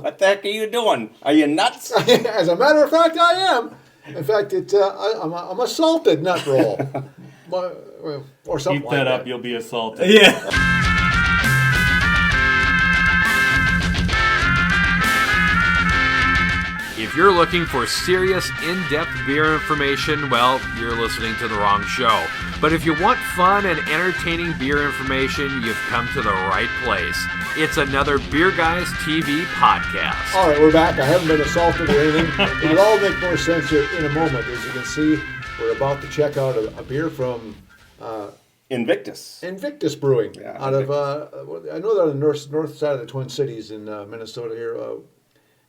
What the heck are you doing? Are you nuts? As a matter of fact, I am. In fact, I'm a salted nut roll. Or something Keep like that that. up, you'll be assaulted. Yeah. If you're looking for serious, in-depth beer information, well, you're listening to the wrong show. But if you want fun and entertaining beer information, you've come to the right place. It's another Beer Guys TV podcast. All right, we're back. I haven't been assaulted or anything. It'll all make more sense here in a moment. As you can see, we're about to check out a beer from Invictus. Invictus Brewing. Yeah, out of, I know they're on the north side of the Twin Cities in Minnesota here.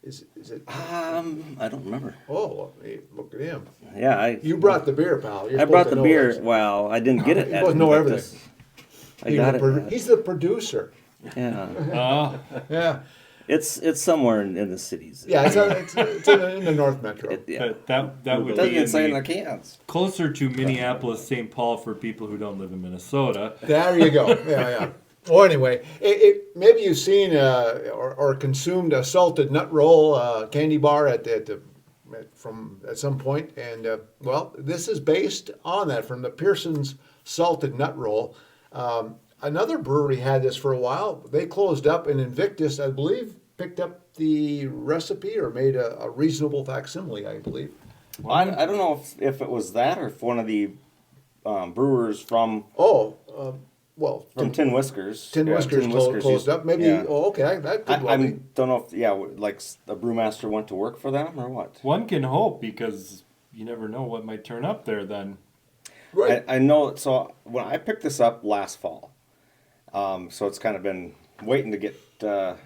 Is it? I don't remember. Oh, hey, look at him. Yeah, You brought the beer, pal. You're I brought supposed to the know beer. this. Well, I didn't get it. He at doesn't know Invictus. everything. I got it. He's the producer. Yeah, Oh, Yeah. it's somewhere in the cities. Yeah, it's in the North Metro. Yeah. that would It be doesn't say in in the the, cans. closer to Minneapolis, St. Paul for people who don't live in Minnesota. There you go. Yeah. Well, anyway, maybe you've seen or consumed a salted nut roll candy bar at some point, and well, this is based on that from the Pearsons Salted Nut Roll. Another brewery had this for a while. They closed up, and Invictus, I believe, picked up the recipe or made a reasonable facsimile, I believe. Well, I don't know if it was that or if one of the brewers from Tin Whiskers. Tin Whiskers closed up. Maybe. Yeah. Oh, okay. That could I well be. don't know if like the brewmaster went to work for them or what. One can hope because you never know what might turn up there then. Right. I know. So when I picked this up last fall, so it's kind of been waiting to get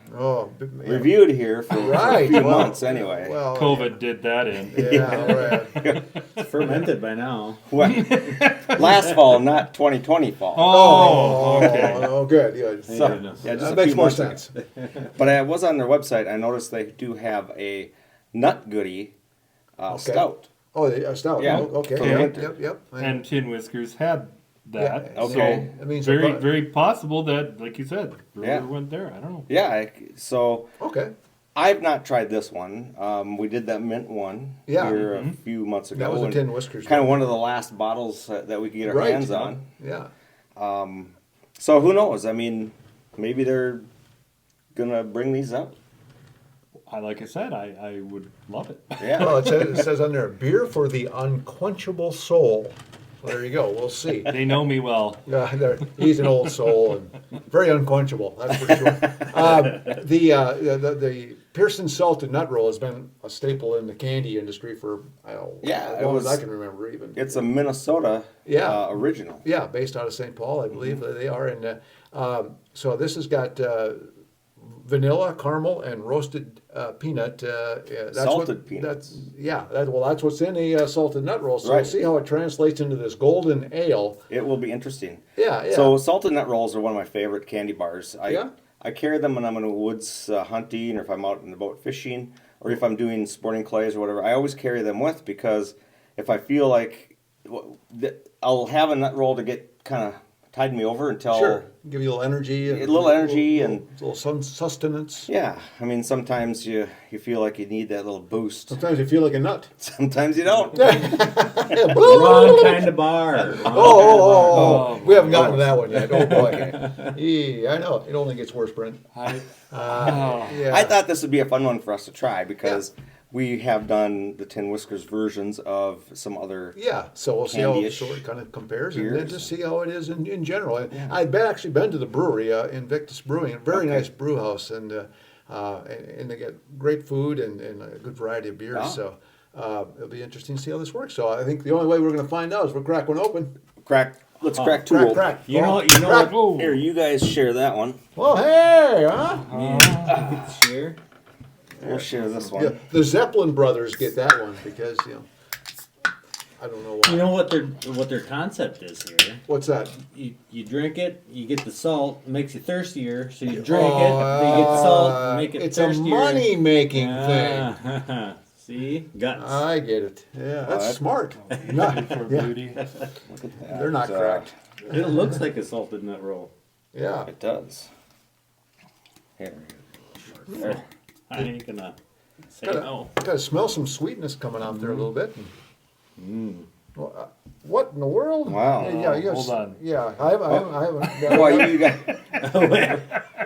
reviewed here for a few months anyway. Well, COVID did that in. Yeah, right. It's fermented by now. Well, last fall, not 2020 fall. Oh, okay. Oh, good. So, goodness. yeah, just That a makes few more months ago. sense. But I was on their website. I noticed they do have a nut goodie stout. Oh, a stout. Yeah. Oh, okay. From winter. Yep. And Tin Whiskers had that. Yeah, okay. I mean, Very, very possible that, like you said, brewer Yeah. went there. I don't know. Yeah. So Okay. I've not tried this one. We did that mint one here a few months ago. That was a and Tin Whiskers. Kind of one of the last bottles that we could get our hands on. Yeah. So who knows? I mean, maybe they're gonna bring these out. Like I said, I would love it. Yeah. Well, it says on there, beer for the unquenchable soul. So there you go. We'll see. They know me well. He's an old soul and very unquenchable. That's for sure. The Pearson Salted Nut Roll has been a staple in the candy industry for as long as I can remember. Even It's a Minnesota original. Yeah, based out of St. Paul, I believe they are. And so this has got vanilla, caramel, and roasted peanut. Salted peanuts. That's what's in a salted nut roll. So Right. we'll see how it translates into this golden ale. It will be interesting. Yeah. So salted nut rolls are one of my favorite candy bars. Yeah? I carry them when I'm in the woods hunting, or if I'm out in the boat fishing, or if I'm doing sporting clays or whatever. I always carry them with because if I feel like I'll have a nut roll to get kind of tide me over until Sure. Give you a little energy. A little energy a little sustenance. Yeah, I mean sometimes you feel like you need that little boost. Sometimes you feel like a nut. Sometimes you don't. Wrong kind of bar. Oh, we haven't gotten to that one yet. Oh boy. I know. It only gets worse, Brent. I thought this would be a fun one for us to try because we have done the Tin Whiskers versions of some other so we'll see how candy-ish it kind of compares and beers. then just see how it is in general. And I've actually been to the brewery, Invictus Brewing, a very nice brew house, and they get great food and a good variety of beers. So it'll be interesting to see how this works. So I think the only way we're going to find out is we'll crack one open. Let's crack two open. Crack. You know what? Here, you guys share that one. Well, hey, huh? Yeah, you get to share. We'll share this one. Yeah, the Zeppelin brothers get that one because I don't know why. You know what their concept is here. What's that? You drink it, you get the salt, it makes you thirstier, so you drink it, then you get the salt, make it it's thirstier. a money-making thing. thing. See? Guts. I get it. Yeah, that's smart. For beauty. Look at that. They're not cracked. It looks like a salted nut roll. Yeah. It does. Here. There. I ain't gonna say Gotta, no. gotta smell some sweetness coming off there a little bit. Well, what in the world? Wow. Yeah, you Hold on. Yeah, I haven't. Boy, you got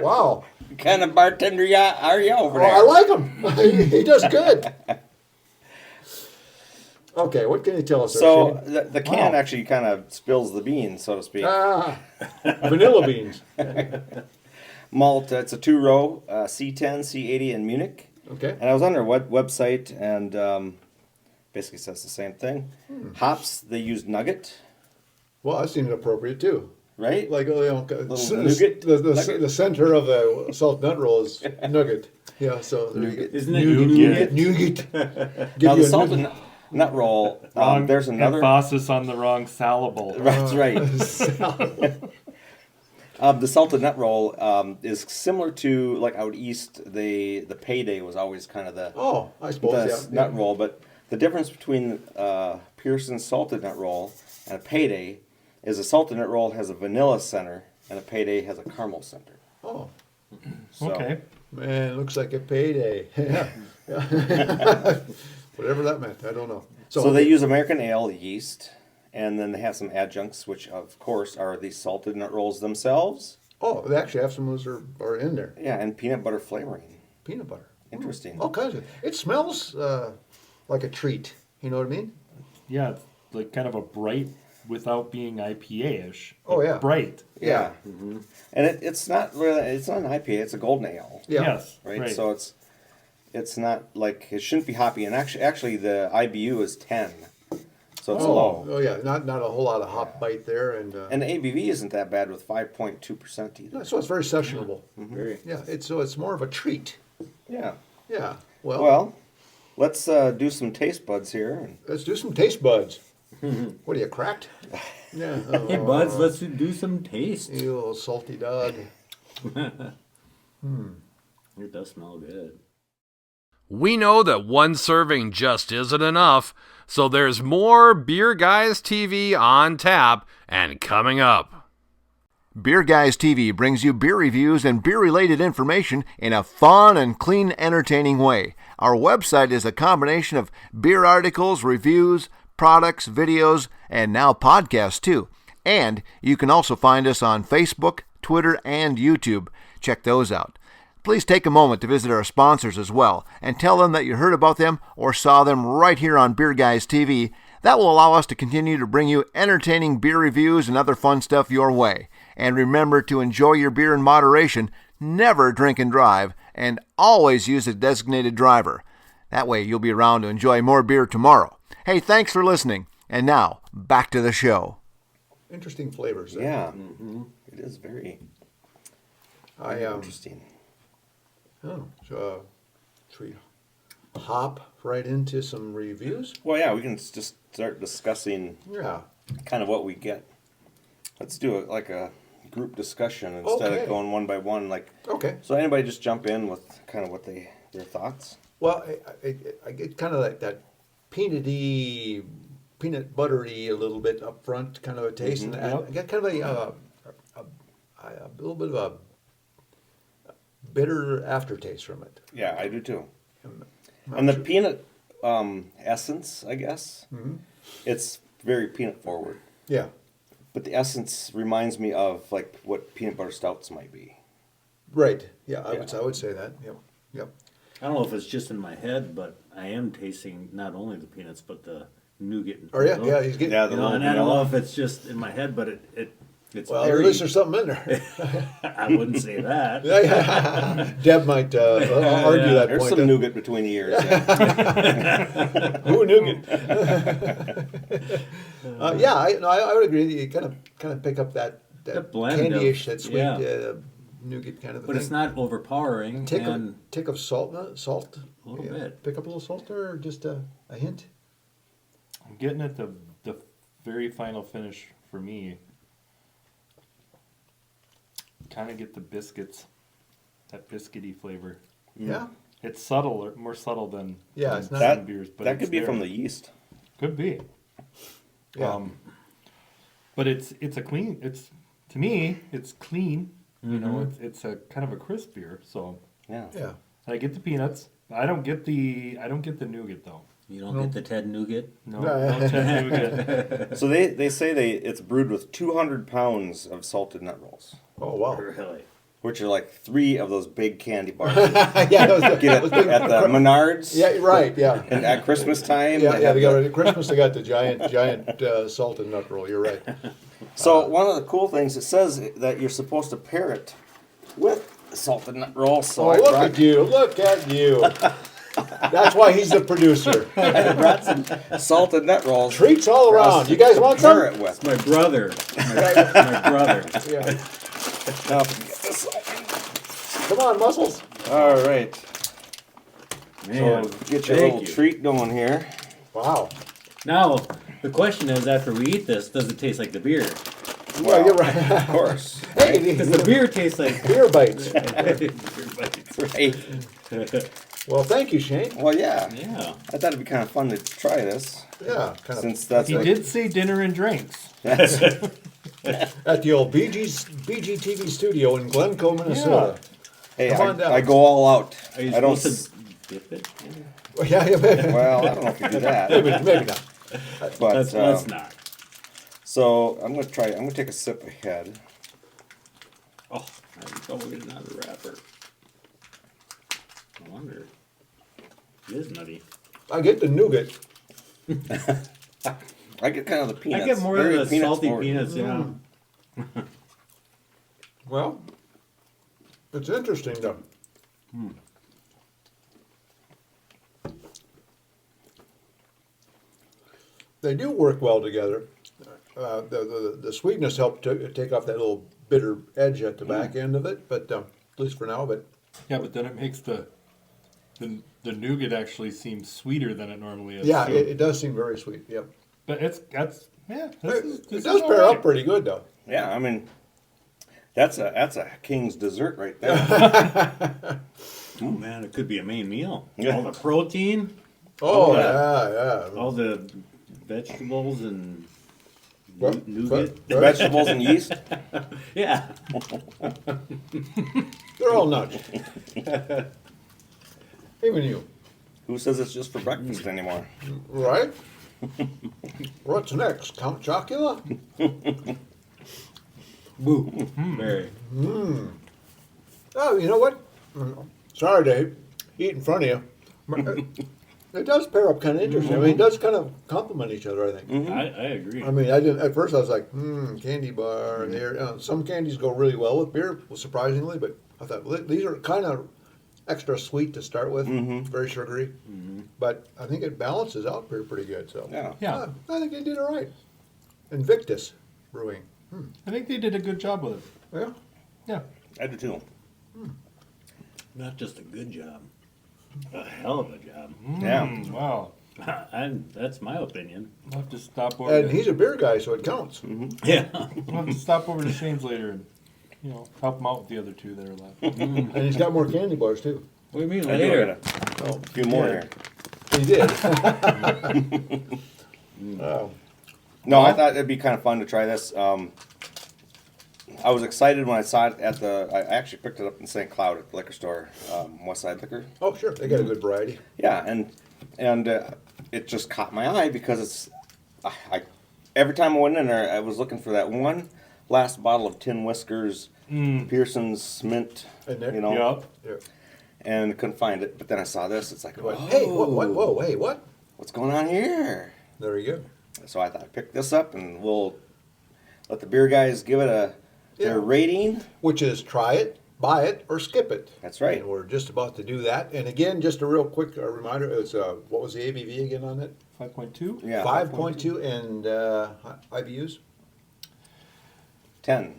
Wow. what kind of bartender are you over Oh, I there? like him. He does good. Okay, what can you tell us? So there, the can Wow. actually kind of spills the beans, so to speak. Vanilla beans. Malt, it's a 2-row, C10, C80 in Munich. Okay. And I was on their website, and basically says the same thing. Hops, they use nugget, Well, that seems appropriate too. right? Like nougat? the center of the salt nut roll is nugget. Yeah, so there you go. Isn't it Nougat. nougat? Nougat. Now, the you a salted nougat. nut roll, Wrong there's another. emphasis on the wrong syllable. That's right. The salted nut roll is similar to, like, out east, the payday was always kind of the, Oh, I suppose, the yeah. nut roll. But the difference between Pearsons Salted Nut Roll and a payday is a salted nut roll has a vanilla center and a payday has a caramel center. Oh, So, Okay. man, looks like a payday. Yeah. Whatever that meant, I don't know. So they use American ale yeast, and then they have some adjuncts, which of course are the salted nut rolls themselves. Oh, they actually have some of those are in there. Yeah, and peanut butter flavoring. Peanut butter. Interesting. All kinds of. It smells like a treat. You know what I mean? Yeah, it's like kind of a bright without being IPA-ish. Oh, yeah. Bright. Yeah, and it's not really, it's not an IPA, it's a golden ale, Yeah. Yes. right? So it's not like, it shouldn't be hoppy, and actually the IBU is 10, so it's low. Oh yeah, not a whole lot of hop bite there, and And the ABV isn't that bad with 5.2% either. so it's very sessionable. Very. Yeah, it's more of a treat. Yeah. Yeah. Well, Well, let's do some taste buds here. And let's do some taste buds. What are you, cracked? Yeah. Hey, buds, let's do some taste. You little salty dog. It does smell good. We know that one serving just isn't enough, so there's more Beer Guys TV on tap and coming up. Beer Guys TV brings you beer reviews and beer-related information in a fun and clean, entertaining way. Our website is a combination of beer articles, reviews, products, videos, and now podcasts too. And you can also find us on Facebook, Twitter, and YouTube. Check those out. Please take a moment to visit our sponsors as well and tell them that you heard about them or saw them right here on Beer Guys TV. That will allow us to continue to bring you entertaining beer reviews and other fun stuff your way. And remember to enjoy your beer in moderation, never drink and drive, and always use a designated driver. That way you'll be around to enjoy more beer tomorrow. Hey, thanks for listening. And now, back to the show. Interesting flavors. There. yeah, it is very I interesting. oh, so should we hop right into some reviews? Well, yeah, we can just start discussing Yeah. kind of what we get. Let's do it like a group discussion instead Okay. of going one by one. Like, Okay. so anybody just jump in with kind of what their thoughts. Well, I get kind of like that peanut buttery a little bit up front, kind of a taste, and I get kind of a little bit of a bitter aftertaste from it. Yeah, I do too. I'm And the sure- peanut essence, I guess, it's very peanut forward. Yeah. But the essence reminds me of like what peanut butter stouts might be. Right. Yeah, I Yeah. would say that. Yep. Yep. I don't know if it's just in my head, but I am tasting not only the peanuts but the nougat. Oh yeah, yeah. He's getting. Yeah, You the know, little and I don't know vanilla. if it's just in my head, but it's Well, very, at least there's something in there. I wouldn't say that. Yeah, yeah. Deb might argue that There's point. some nougat between the ears. Yeah. Who nougat? Yeah, I would agree. You kind of pick up that The blend candyish, of- that sweet yeah. nougat kind of But thing. it's not overpowering. Tick and of salt. A little bit. Pick up a little salt there, or just a hint. I'm getting at the very final finish for me. Kind of get the biscuits, that biscuity flavor. Yeah. It's subtle, or more subtle than Yeah, than it's not- some That, beers, but that it's could be there. from the yeast. Could be. Yeah. But it's a clean. It's to me, it's clean. You know, it's a kind of a crisp beer. So Yeah. Yeah. I get the peanuts. I don't get the nougat though. You don't get the Ted Nougat? No, no Ted nougat. So they say it's brewed with 200 pounds of salted nut rolls, Oh wow. Really? which are like 3 of those big candy bars. Yeah, Get it at the Menards. yeah, right. Yeah. And at Christmas time. Yeah, they yeah. have They got the- at Christmas. They got the giant salted nut roll. You're right. So one of the cool things, it says that you're supposed to pair it with salted nut roll. So Oh, I look brought, at you! Look at you! That's why he's the producer. I brought some salted nut rolls. Treats all for us around. to You guys want pair some? it with. My brother. My brother. Yeah. Now, if you get this Come on, muscles. all right. Man, So get your thank little you. treat going here. Wow. Now, the question is, after we eat this, does it taste like the beer? Well, you're right. Of course. Hey, Because the beer tastes like beer bites. Right. Well, thank you, Shane. Well, yeah. Yeah. I thought it'd be kind of fun to try this, Yeah, kind of since that's He like, did say dinner and drinks. that's, at the old BGTV studio in Glencoe, Minnesota. hey, Come on down. I go all out. Are you I don't. supposed to dip it? Well, yeah, maybe, Well, I don't know if you do that, maybe not. but Let's not. so I'm gonna try. I'm gonna take a sip ahead. Oh, I always get another wrapper. I wonder. It is nutty. I get the nougat. I get kind of the peanuts. I get more very of the salty forward. peanuts, yeah. Well, it's interesting though. They do work well together. The sweetness helped to take off that little bitter edge at the back end of it, but at least for now. But Yeah, but then it makes the nougat actually seem sweeter than it normally is. yeah, too. it does seem very sweet. Yep. But that's yeah. It does pair up pretty good though. Yeah, I mean, that's a king's dessert right there. Oh man, it could be a main meal. Yeah. All the protein, Oh yeah. yeah. all the vegetables and What? nougat. Vegetables and yeast. Yeah. They're all nuts. Even you, Who says it's just for breakfast anymore? right? What's next? Count Chocula? Boo. Very. Oh, you know what? Sorry, Dave. Eat in front of you. It does pair up kind of interesting. I mean, it does kind of complement each other, I think. I agree. I mean, I didn't at first. I was like, candy bar. There, some candies go really well with beer, surprisingly. But I thought well, these are kind of extra sweet to start with, very sugary. But I think it balances out pretty good. So Yeah. Yeah, I think they did all right. Invictus Brewing. I think they did a good job with it. Yeah. Yeah. I do too. Not just a good job, a hell of a job. Yeah. Wow. And that's my opinion. I'll have to stop over. And to, he's a beer guy, so it counts. Yeah. I'll have to stop over to Shane's later and help him out with the other 2 that are left. And he's got more candy bars too. What do you mean I do later? got a few more here. He did. Oh. No, I thought it'd be kind of fun to try this. I was excited when I saw it at I actually picked it up in St. Cloud at the liquor store, Westside Liquor. Oh, sure. They got a good variety. Yeah, and it just caught my eye because it's. Every time I went in there, I was looking for that one last bottle of Tin Whiskers, Pearsons Mint, In there? Yup. Yeah. and couldn't find it. But then I saw this. It's like, Went, hey, what? Whoa, hey, what? what's going on here? Very good. So I thought I'd pick this up, and we'll let the beer guys give it their rating. Which is try it, buy it, or skip it. That's right. And we're just about to do that. And again, just a real quick reminder: it's what was the ABV again on it? 5.2. Yeah, 5.2 and IBUs. 10.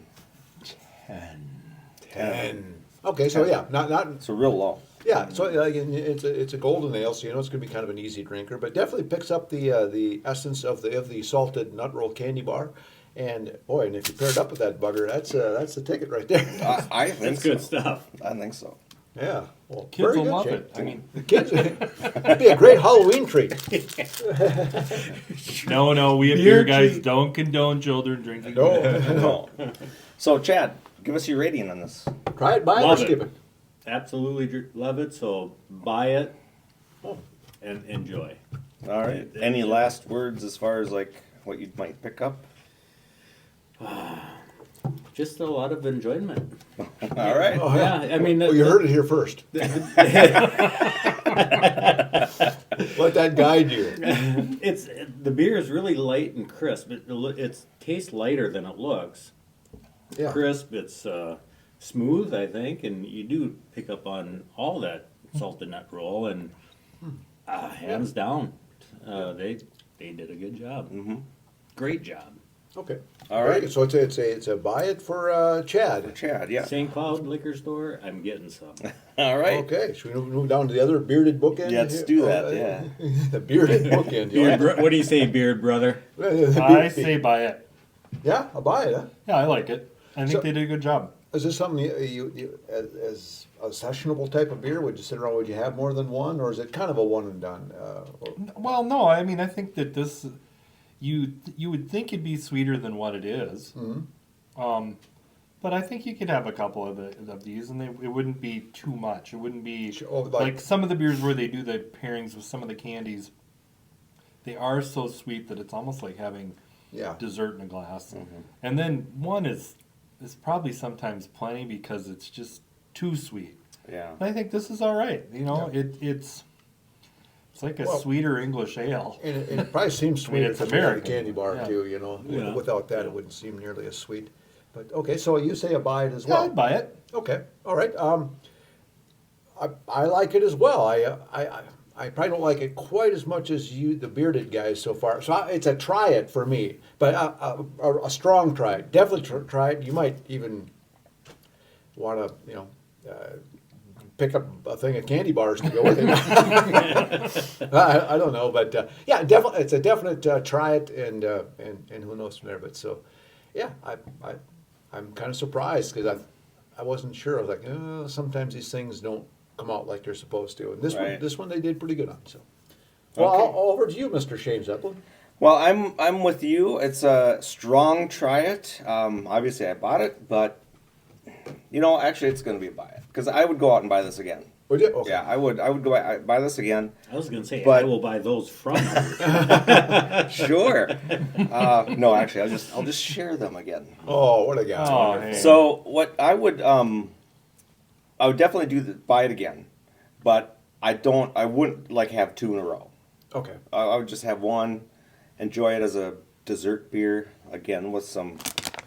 10. Okay, so yeah, not It's a real low. yeah. So again, it's a golden ale, so it's going to be kind of an easy drinker, but definitely picks up the essence of the salted nut roll candy bar. And boy, and if you pair it up with that bugger, that's the ticket right there. I think That's so. good stuff. I think so. Yeah, well, Kids very will good, love Shane. it. I mean, The kids, it'd be a great Halloween treat. no, we at Beer Beer Guys treat. don't condone children drinking. No, No. So, Chad, give us your rating on this. try it, buy it, or Love skip it. it. absolutely love it. So buy it and enjoy. All right. Any last words as far as like what you might pick up? Just a lot of enjoyment. All right. Oh, Yeah, I mean, well, you heard it here first. Let that guide you. It's the beer is really light and crisp. It tastes lighter than it looks. Yeah. Crisp. It's smooth, I think, and you do pick up on all that salted nut roll, and hands down, they did a good job. Mm-hmm. Great job. Okay. All right. So it's a buy it for Chad. Chad, yeah. St. Cloud Liquor Store, I'm getting some. All right. Okay. Should we move down to the other bearded bookend? Yeah, let's do that, yeah. The bearded bookend. What do you say, beard brother? I say buy it. Yeah, I'll buy it. Huh? Yeah, I like it. I think So- they did a good job. Is this something you as a sessionable type of beer? Would you sit around? Would you have more than one, or is it kind of a one and done? Well, no, I mean, I think that this, you would think it'd be sweeter than what it is. Mhm. But I think you could have a couple of these, and it wouldn't be too much. It wouldn't be Oh, like some of the beers where they do the pairings with some of the candies. They are so sweet that it's almost like having Yeah. dessert in a glass. And then one is probably sometimes plenty because it's just too sweet. Yeah. And I think this is all right. You know, it's like a Well- sweeter English ale. And it probably seems I mean, sweeter it's because we have a American. candy bar Yeah. too. You know, Yeah. without that it wouldn't seem nearly as sweet. But okay, so you say a buy it as Yeah, well. I'd buy it. Okay, all right. I like it as well. I probably don't like it quite as much as you, the bearded guys, so far. So it's a try it for me, but a strong try it. Definitely try it. You might even want to, pick up a thing of candy bars to go with it. I don't know, but yeah, definitely, it's a definite try it, and who knows from there. But so, yeah, I'm kind of surprised because I wasn't sure. I was like, sometimes these things don't come out like they're supposed to, and Right. this one they did pretty good on. So, well, Okay. over to you, Mr. Shane Zeppelin. Well, I'm with you. It's a strong try it. Obviously, I bought it, but actually, it's going to be a buy it because I would go out and buy this again. Would you? Okay. Yeah, I would go buy this again. I was going to say, But- I will buy those from you. Sure. No, actually, I'll just share them again. Oh, what a guy! Oh, hey. So what I would definitely buy it again, but I wouldn't like have two in a row. Okay. I would just have one, enjoy it as a dessert beer again with some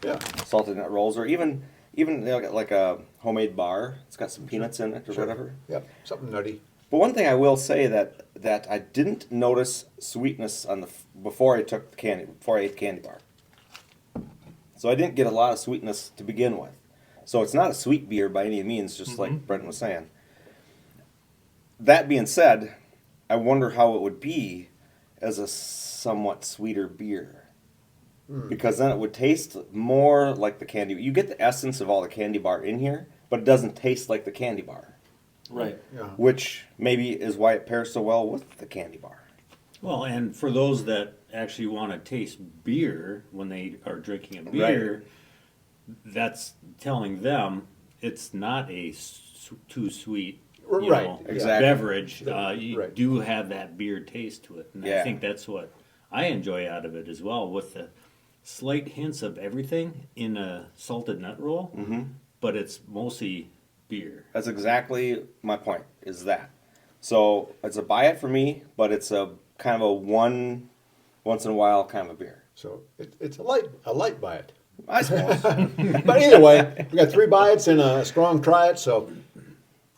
Yeah. salted nut rolls, or even like a homemade bar. It's got some peanuts in it or Sure. whatever. Yep. Something nutty. But one thing I will say that I didn't notice sweetness on before I ate the candy bar. So I didn't get a lot of sweetness to begin with. So it's not a sweet beer by any means, just like Brenton was saying. That being said, I wonder how it would be as a somewhat sweeter beer. Because then it would taste more like the candy. You get the essence of all the candy bar in here, but it doesn't taste like the candy bar. Right. Yeah. Which maybe is why it pairs so well with the candy bar. Well, and for those that actually want to taste beer when they are drinking a beer, that's telling them it's not a too sweet Right, exactly. beverage. You Right. do have that beer taste to it. And Yeah. I think that's what I enjoy out of it as well, with the slight hints of everything in a salted nut roll, but it's mostly beer. That's exactly my point, is that. So it's a buy it for me, but it's a kind of a once in a while kind of a beer. So it's a light buy it. I suppose. But either way, we got 3 buy its and a strong try it. So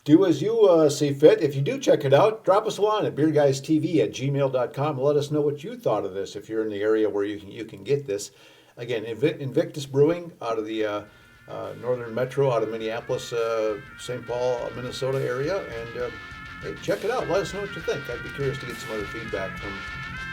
do as you see fit. If you do check it out, drop us a line at beerguystv@gmail.com and let us know what you thought of this if you're in the area where you can get this. Again, Invictus Brewing out of the Northern Metro, out of Minneapolis, St. Paul, Minnesota area. And hey, check it out. Let us know what you think. I'd be curious to get some other feedback from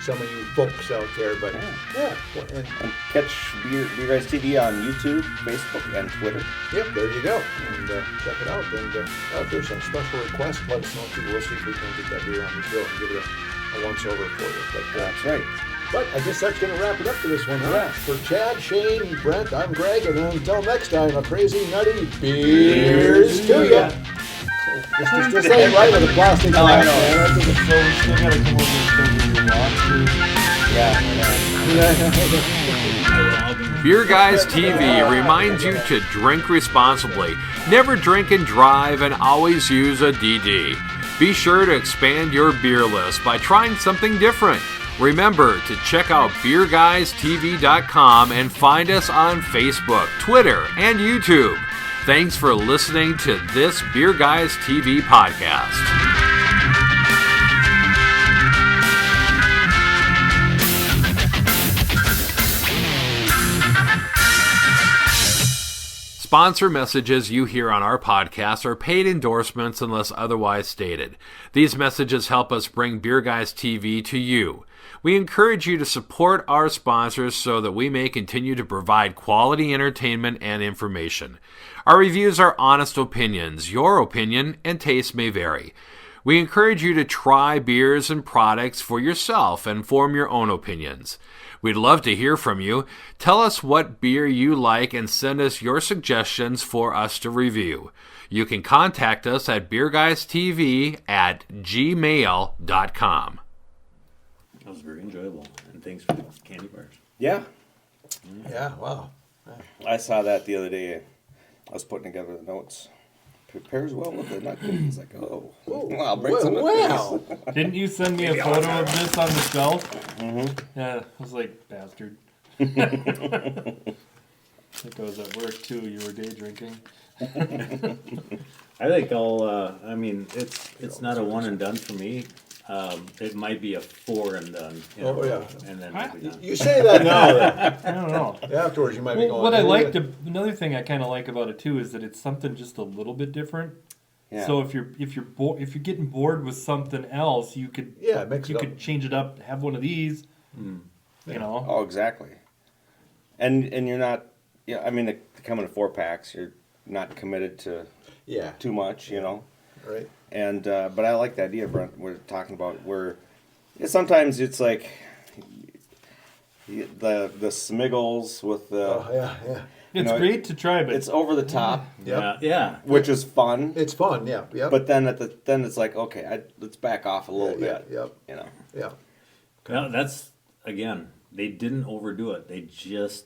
some of you folks out there. But yeah, and And catch Beer Guys TV on YouTube, Facebook, and Twitter. yep, there you go. And check it out. And if there's some special requests, let us know too. We'll see if we can get that beer on the show and give it a once over for you. But, That's right. but I guess that's going to wrap it up for this one, huh? Yeah. For Chad, Shane, Brent, I'm Greg. And until next time, a crazy, nutty beers to ya. This ain't right with a plastic No, I glass, know. man. That's just- So we still gotta come over and show you your walkthrough. Beer Guys TV reminds you to drink responsibly, never drink and drive, and always use a DD. Be sure to expand your beer list by trying something different. Remember to check out BeerGuysTV.com and find us on Facebook, Twitter, and YouTube. Thanks for listening to this Beer Guys TV podcast. Sponsor messages you hear on our podcast are paid endorsements unless otherwise stated. These messages help us bring Beer Guys TV to you. We encourage you to support our sponsors so that we may continue to provide quality entertainment and information. Our reviews are honest opinions. Your opinion and taste may vary. We encourage you to try beers and products for yourself and form your own opinions. We'd love to hear from you. Tell us what beer you like and send us your suggestions for us to review. You can contact us at beerguystv@gmail.com. That was very enjoyable, and thanks for the candy bars. Yeah. Yeah, wow. I saw that the other day. I was putting together the notes. Prepares well with the nut cookies. Like, oh, I'll bring some nut Wow. cookies. Didn't you send me a photo of this on the shelf? Mm-hmm. Yeah, I was like, bastard. I think I was at work too. You were day drinking. I think I mean, it's not a one and done for me. It might be a 4 and done. You know, Oh, yeah. And then we'll be done. You say that now. Then. I don't know. Afterwards, you might be Well, going. what I "Oh, liked, yeah." another thing I kind of like about it too, is that it's something just a little bit different. Yeah. So if you're getting bored with something else, you could Mix you it could up. change it up, have one of these. You know. Oh, exactly. And you're not. Yeah, I mean, they come in 4-packs. You're not committed to Yeah. too much, you know. Right. And but I like the idea, Brent. We're talking about where sometimes it's like the smiggles with the. Oh, yeah. It's know, great to try, but It's over the top, Yep. Yeah. which is fun. It's fun. Yeah. Yep. But then then it's like, okay, let's back off a little bit. Yep. You know. Yeah. Well, that's again. They didn't overdo it. They just